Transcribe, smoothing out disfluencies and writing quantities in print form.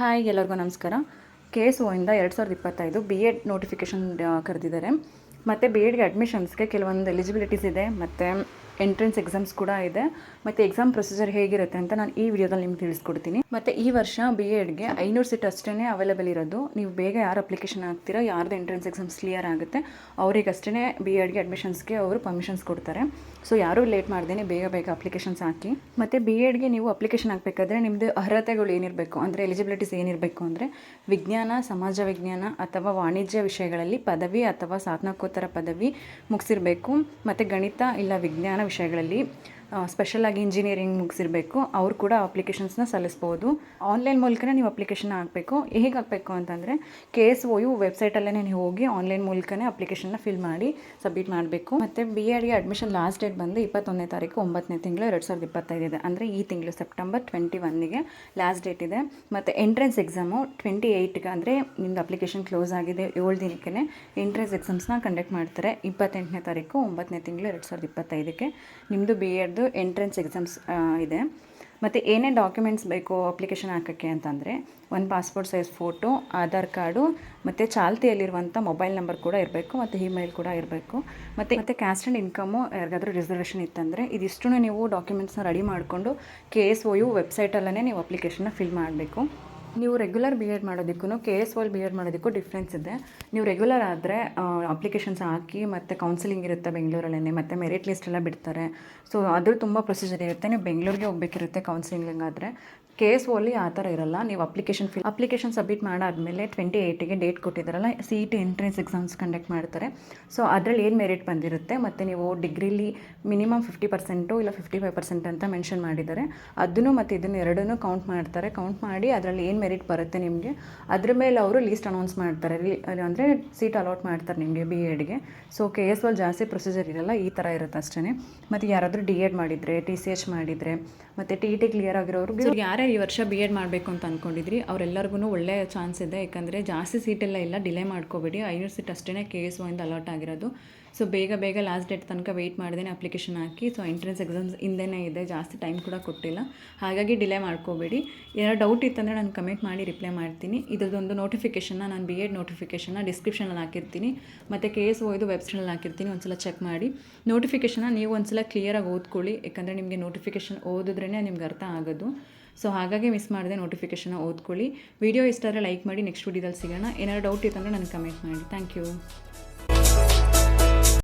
Hi ಎಲ್ಲರಿಗೂ ನಮಸ್ಕಾರ. KSO ಇಂದ 2025 BEd ನೋಟಿಫಿಕೇಷನ್ ಕರೆದಿದ್ದಾರೆ. ಮತ್ತು BEಡ್ಗೆ ಅಡ್ಮಿಷನ್ಸ್ಗೆ ಕೆಲವೊಂದು ಎಲಿಜಿಬಿಲಿಟೀಸ್ ಇದೆ, ಮತ್ತು ಎಂಟ್ರೆನ್ಸ್ ಎಕ್ಸಾಮ್ಸ್ ಕೂಡ ಇದೆ. ಮತ್ತು ಎಕ್ಸಾಮ್ ಪ್ರೊಸೀಜರ್ ಹೇಗಿರುತ್ತೆ ಅಂತ ನಾನು ಈ ವಿಡಿಯೋದಲ್ಲಿ ನಿಮ್ಗೆ ತಿಳಿಸ್ಕೊಡ್ತೀನಿ. ಮತ್ತು ಈ ವರ್ಷ BEಡ್ಗೆ 500 ಸೀಟ್ ಅಷ್ಟೇ ಅವೈಲೇಬಲ್ ಇರೋದು. ನೀವು ಬೇಗ ಯಾರು ಅಪ್ಲಿಕೇಶನ್ ಹಾಕ್ತೀರಾ, ಯಾರ್ದು ಎಂಟ್ರೆನ್ಸ್ ಎಕ್ಸಾಮ್ಸ್ ಕ್ಲಿಯರ್ ಆಗುತ್ತೆ ಅವರಿಗಷ್ಟೇ BEಡ್ಗೆ ಅಡ್ಮಿಷನ್ಸ್ಗೆ ಅವರು ಪರ್ಮಿಷನ್ಸ್ ಕೊಡ್ತಾರೆ. ಸೊ ಯಾರೂ ಲೇಟ್ ಮಾಡ್ದೇನೆ ಬೇಗ ಅಪ್ಲಿಕೇಶನ್ಸ್ ಹಾಕಿ. ಮತ್ತು BEಡ್ಗೆ ನೀವು ಅಪ್ಲಿಕೇಶನ್ ಹಾಕಬೇಕಾದ್ರೆ ನಿಮ್ಮದು ಅರ್ಹತೆಗಳು ಏನಿರಬೇಕು ಅಂದರೆ ಎಲಿಜಿಬಿಲಿಟೀಸ್ ಏನಿರಬೇಕು ಅಂದರೆ ವಿಜ್ಞಾನ, ಸಮಾಜ ವಿಜ್ಞಾನ ಅಥವಾ ವಾಣಿಜ್ಯ ವಿಷಯಗಳಲ್ಲಿ ಪದವಿ ಅಥವಾ ಸ್ನಾತಕೋತ್ತರ ಪದವಿ ಮುಗಿಸಿರಬೇಕು. ಮತ್ತು ಗಣಿತ ಇಲ್ಲ ವಿಜ್ಞಾನ ವಿಷಯಗಳಲ್ಲಿ ಸ್ಪೆಷಲಾಗಿ ಇಂಜಿನಿಯರಿಂಗ್ ಮುಗಿಸಿರಬೇಕು. ಅವ್ರು ಕೂಡ ಅಪ್ಲಿಕೇಶನ್ಸ್ನ ಸಲ್ಲಿಸ್ಬೋದು. ಆನ್ಲೈನ್ ಮೂಲಕನೇ ನೀವು ಅಪ್ಲಿಕೇಶನ್ ಹಾಕಬೇಕು. ಹೇಗೆ ಹಾಕಬೇಕು ಅಂತಂದರೆ KSO ವೆಬ್ಸೈಟಲ್ಲೇ ನೀವು ಹೋಗಿ ಆನ್ಲೈನ್ ಮೂಲಕನೇ ಅಪ್ಲಿಕೇಶನ್ನ ಫಿಲ್ ಮಾಡಿ ಸಬ್ಮಿಟ್ ಮಾಡಬೇಕು. ಮತ್ತು BEಡ್ಗೆ ಅಡ್ಮಿಷನ್ ಲಾಸ್ಟ್ ಡೇಟ್ ಬಂದು 21ನೇ ತಾರೀಕು 9ನೇ ತಿಂಗಳು 2025 ಇದೆ. ಅಂದರೆ ಈ ತಿಂಗಳು ಸೆಪ್ಟೆಂಬರ್ 21ಗೆ ಲಾಸ್ಟ್ ಡೇಟ್ ಇದೆ. ಮತ್ತು ಎಂಟ್ರೆನ್ಸ್ ಎಕ್ಸಾಮು 28ಗೆ ಅಂದರೆ ನಿಮ್ಮದು ಅಪ್ಲಿಕೇಶನ್ ಕ್ಲೋಸ್ ಆಗಿದೆ 7 ದಿನಕ್ಕೆ ಎಂಟ್ರೆನ್ಸ್ ಎಕ್ಸಾಮ್ಸ್ನ ಕಂಡಕ್ಟ್ ಮಾಡ್ತಾರೆ. 28ನೇ ತಾರೀಕು 9ನೇ ತಿಂಗಳು 2025ಕ್ಕೆ ನಿಮ್ಮದು BEಡ್ದು ಎಂಟ್ರೆನ್ಸ್ ಎಕ್ಸಾಮ್ಸ್ ಇದೆ. ಮತ್ತು ಏನೇನು ಡಾಕ್ಯುಮೆಂಟ್ಸ್ ಬೇಕು ಅಪ್ಲಿಕೇಶನ್ ಹಾಕೋಕ್ಕೆ ಅಂತಂದರೆ ಒಂದು passport size photo, Aadhaar card, ಮತ್ತು ಚಾಲ್ತಿಯಲ್ಲಿರುವಂಥ ಮೊಬೈಲ್ ನಂಬರ್ ಕೂಡ ಇರಬೇಕು, ಮತ್ತು ಇಮೇಲ್ ಕೂಡ ಇರಬೇಕು. ಮತ್ತು ಕ್ಯಾಸ್ಟ್ ಆ್ಯಂಡ್ ಇನ್ಕಮು ಯಾರಿಗಾದ್ರೂ ರಿಸರ್ವೇಷನ್ ಇತ್ತಂದರೆ ಇದಿಷ್ಟೂ ನೀವು ಡಾಕ್ಯುಮೆಂಟ್ಸ್ನ ರೆಡಿ ಮಾಡಿಕೊಂಡು KSO ವೆಬ್ಸೈಟಲ್ಲೇ ನೀವು ಅಪ್ಲಿಕೇಶನ್ನ ಫಿಲ್ ಮಾಡಬೇಕು. ನೀವು ರೆಗ್ಯುಲರ್ BEಡ್ ಮಾಡೋದಕ್ಕೂ KSO BEಡ್ ಮಾಡೋದಕ್ಕೂ ಡಿಫ್ರೆನ್ಸ್ ಇದೆ. ನೀವು ರೆಗ್ಯುಲರ್ ಆದರೆ ಅಪ್ಲಿಕೇಶನ್ಸ್ ಹಾಕಿ ಮತ್ತು ಕೌನ್ಸಿಲಿಂಗ್ ಇರುತ್ತೆ ಬೆಂಗಳೂರಲ್ಲೇ, ಮತ್ತು ಮೆರಿಟ್ ಲಿಸ್ಟ್ ಎಲ್ಲ ಬಿಡ್ತಾರೆ. ಸೊ ಅದು ತುಂಬ ಪ್ರೊಸೀಜರ್ ಇರುತ್ತೆ. ನೀವು ಬೆಂಗಳೂರಿಗೆ ಹೋಗಬೇಕಿರುತ್ತೆ ಕೌನ್ಸಿಲಿಂಗ್ ಆದರೆ. KSO ಆ ಥರ ಇರಲ್ಲ. ನೀವು ಅಪ್ಲಿಕೇಶನ್ ಸಬ್ಮಿಟ್ ಮಾಡಾದಮೇಲೆ 28ಗೆ ಡೇಟ್ ಕೊಟ್ಟಿದ್ದಾರಲ್ಲ, CET ಎಂಟ್ರೆನ್ಸ್ ಎಕ್ಸಾಮ್ಸ್ ಕಂಡಕ್ಟ್ ಮಾಡ್ತಾರೆ. ಸೊ ಅದರಲ್ಲಿ ಏನು ಮೆರಿಟ್ ಬಂದಿರುತ್ತೆ, ಮತ್ತು ನೀವು ಡಿಗ್ರಿಲಿ ಮಿನಿಮಮ್ 50% ಇಲ್ಲ 55% ಅಂತ ಮೆನ್ಷನ್ ಮಾಡಿದ್ದಾರೆ. ಅದನ್ನು ಮತ್ತು ಇದನ್ನು ಎರಡನ್ನೂ ಕೌಂಟ್ ಮಾಡ್ತಾರೆ. ಕೌಂಟ್ ಮಾಡಿ ಅದರಲ್ಲಿ ಏನು ಮೆರಿಟ್ ಬರುತ್ತೆ ನಿಮಗೆ, ಅದ್ರ ಮೇಲೆ ಅವರು ಲೀಸ್ಟ್ ಅನೌನ್ಸ್ ಮಾಡ್ತಾರೆ. ಅಂದರೆ ಸೀಟ್ ಅಲಾಟ್ ಮಾಡ್ತಾರೆ ನಿಮಗೆ BEಡ್ಗೆ. ಸೊ KSO ಜಾಸ್ತಿ ಪ್ರೊಸೀಜರ್ ಇರಲ್ಲ, ಈ ಥರ ಇರುತ್ತೆ ಅಷ್ಟೇ. ಮತ್ತು ಯಾರಾದರೂ DEd ಮಾಡಿದರೆ, TCH ಮಾಡಿದರೆ, ಮತ್ತು TET ಕ್ಲಿಯರ್ ಆಗಿರೋರು ಯಾರ್ಯಾರು ಈ ವರ್ಷ BEಡ್ ಮಾಡಬೇಕು ಅಂತ ಅಂದ್ಕೊಂಡಿದ್ರಿ ಅವರೆಲ್ಲರಿಗೂ ಒಳ್ಳೆಯ ಚಾನ್ಸ್ ಇದೆ. ಯಾಕಂದರೆ ಜಾಸ್ತಿ ಸೀಟೆಲ್ಲ ಇಲ್ಲ, ಡಿಲೇ ಮಾಡ್ಕೋಬೇಡಿ. 500 ಸೀಟ್ ಅಷ್ಟೇ KSO ಇಂದ ಅಲಾಟ್ ಆಗಿರೋದು. ಸೊ ಬೇಗ ಲಾಸ್ಟ್ ಡೇಟ್ ತನಕ ವೆಯ್ಟ್ ಮಾಡ್ದೇ ಅಪ್ಲಿಕೇಶನ್ ಹಾಕಿ. ಸೊ ಎಂಟ್ರೆನ್ಸ್ ಎಕ್ಸಾಮ್ಸ್ ಹಿಂದೆನೇ ಇದೆ, ಜಾಸ್ತಿ ಟೈಮ್ ಕೂಡ ಕೊಟ್ಟಿಲ್ಲ, ಹಾಗಾಗಿ ಡಿಲೇ ಮಾಡ್ಕೋಬೇಡಿ. ಏನಾದ್ರು ಡೌಟ್ ಇತ್ತಂದರೆ ನಾನು ಕಮೆಂಟ್ ಮಾಡಿ ರಿಪ್ಲೈ ಮಾಡ್ತೀನಿ. ಇದೊಂದು ನೋಟಿಫಿಕೇಷನ್ನ ನಾನು BEಡ್ ನೋಟಿಫಿಕೇಷನ್ನ ಡಿಸ್ಕ್ರಿಪ್ಷನಲ್ಲಿ ಹಾಕಿರ್ತೀನಿ, ಮತ್ತು KSO ವೆಬ್ಸೈಟಲ್ಲಿ ಹಾಕಿರ್ತೀನಿ. ಒಂದ್ಸಲ ಚೆಕ್ ಮಾಡಿ. ನೋಟಿಫಿಕೇಷನ್ನ ನೀವು ಒಂದ್ಸಲ ಕ್ಲಿಯರಾಗಿ ಓದ್ಕೊಳ್ಳಿ, ಯಾಕಂದರೆ ನಿಮಗೆ ನೋಟಿಫಿಕೇಷನ್ ಓದಿದ್ರೇ ನಿಮ್ಗೆ ಅರ್ಥ ಆಗೋದು. ಸೊ ಹಾಗಾಗಿ ಮಿಸ್ ಮಾಡಿದೆ ನೋಟಿಫಿಕೇಷನ್ನ ಓದ್ಕೊಳ್ಳಿ. ವಿಡಿಯೋ ಇಷ್ಟ ಆದರೆ ಲೈಕ್ ಮಾಡಿ. ನೆಕ್ಸ್ಟ್ ವಿಡಿಯೋದಲ್ಲಿ ಸಿಗೋಣ. ಏನಾದ್ರು ಡೌಟ್ ಇತ್ತಂದರೆ ನನಗೆ ಕಮೆಂಟ್ ಮಾಡಿ. Thank you.